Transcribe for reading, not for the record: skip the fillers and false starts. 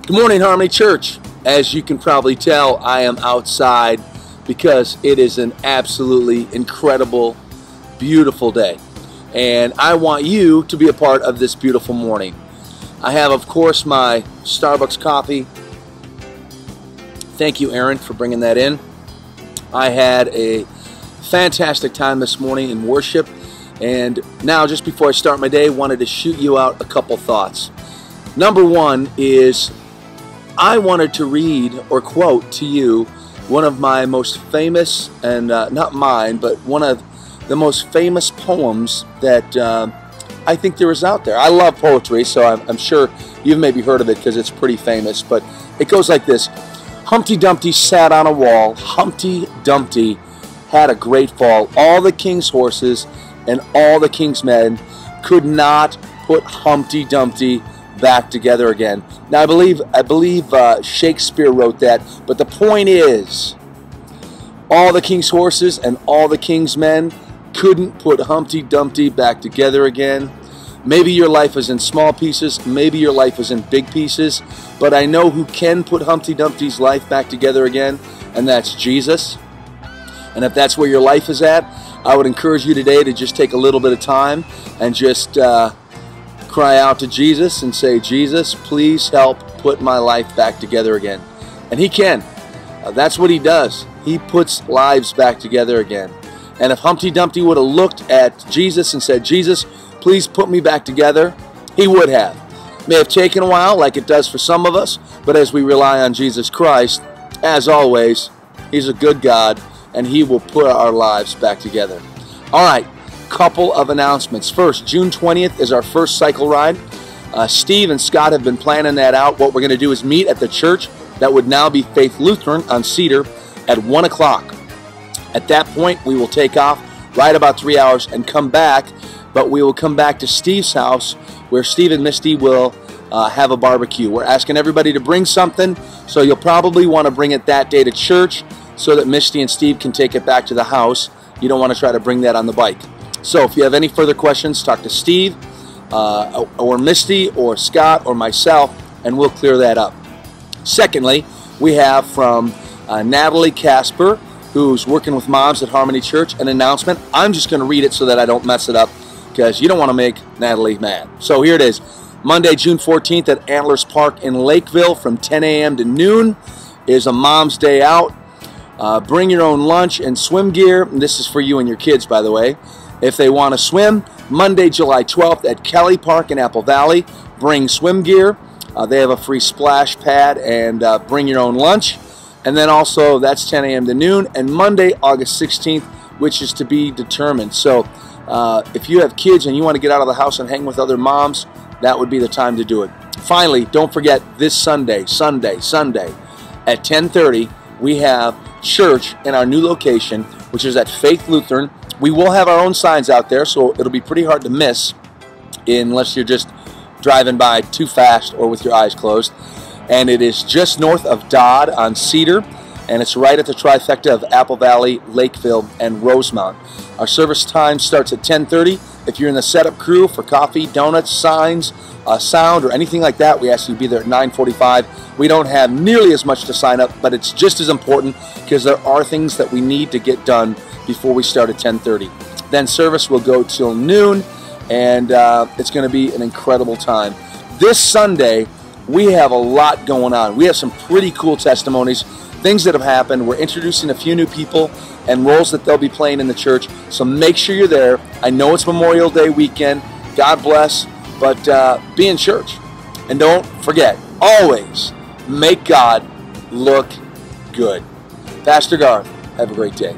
Good morning, Harmony Church. As you can probably tell, I am outside because it is an absolutely incredible, beautiful day. And I want you to be a part of this beautiful morning. I have, of course, my Starbucks coffee. Thank you, Aaron, for bringing that in. I had a fantastic time this morning in worship. And now, just before I start my day, wanted to shoot you out a couple thoughts. Number one is I wanted to read or quote to you one of my most famous, and not mine, but one of the most famous poems that I think there is out there. I love poetry, so I'm sure you've maybe heard of it because it's pretty famous, but it goes like this. Humpty Dumpty sat on a wall. Humpty Dumpty had a great fall. All the king's horses and all the king's men could not put Humpty Dumpty back together again. Now I believe Shakespeare wrote that, but the point is, all the king's horses and all the king's men couldn't put Humpty Dumpty back together again. Maybe your life is in small pieces, maybe your life is in big pieces, but I know who can put Humpty Dumpty's life back together again, and that's Jesus. And if that's where your life is at, I would encourage you today to just take a little bit of time and just cry out to Jesus and say, Jesus, please help put my life back together again. And He can. That's what He does. He puts lives back together again. And if Humpty Dumpty would have looked at Jesus and said, Jesus, please put me back together, He would have. It may have taken a while, like it does for some of us, but as we rely on Jesus Christ, as always, He's a good God, and He will put our lives back together. All right. Couple of announcements. First, June 20th is our first cycle ride. Steve and Scott have been planning that out. What we're going to do is meet at the church that would now be Faith Lutheran on Cedar at 1 o'clock. At that point, we will take off, ride about 3 hours, and come back, but we will come back to Steve's house where Steve and Misty will have a barbecue. We're asking everybody to bring something, so you'll probably want to bring it that day to church so that Misty and Steve can take it back to the house. You don't want to try to bring that on the bike. So if you have any further questions, talk to Steve or Misty or Scott or myself, and we'll clear that up. Secondly, we have from Natalie Casper, who's working with moms at Harmony Church, an announcement. I'm just going to read it so that I don't mess it up because you don't want to make Natalie mad. So here it is. Monday, June 14th at Antlers Park in Lakeville from 10 a.m. to noon is a mom's day out. Bring your own lunch and swim gear. And this is for you and your kids, by the way. If they want to swim, Monday, July 12th at Kelly Park in Apple Valley, bring swim gear. They have a free splash pad, and bring your own lunch. And then also, that's 10 a.m. to noon. And Monday, August 16th, which is to be determined. So if you have kids and you want to get out of the house and hang with other moms, that would be the time to do it. Finally, don't forget this Sunday at 10:30, we have church in our new location, which is at Faith Lutheran. We will have our own signs out there, so it'll be pretty hard to miss unless you're just driving by too fast or with your eyes closed. And it is just north of Dodd on Cedar, and it's right at the trifecta of Apple Valley, Lakeville, and Rosemount. Our service time starts at 10:30. If you're in the setup crew for coffee, donuts, signs, sound, or anything like that, we ask you to be there at 9:45. We don't have nearly as much to sign up, but it's just as important because there are things that we need to get done before we start at 10:30. Then service will go till noon, and it's going to be an incredible time. This Sunday, we have a lot going on. We have some pretty cool testimonies, things that have happened. We're introducing a few new people and roles that they'll be playing in the church, so make sure you're there. I know it's Memorial Day weekend. God bless, but be in church. And don't forget, always make God look good. Pastor Garth, have a great day.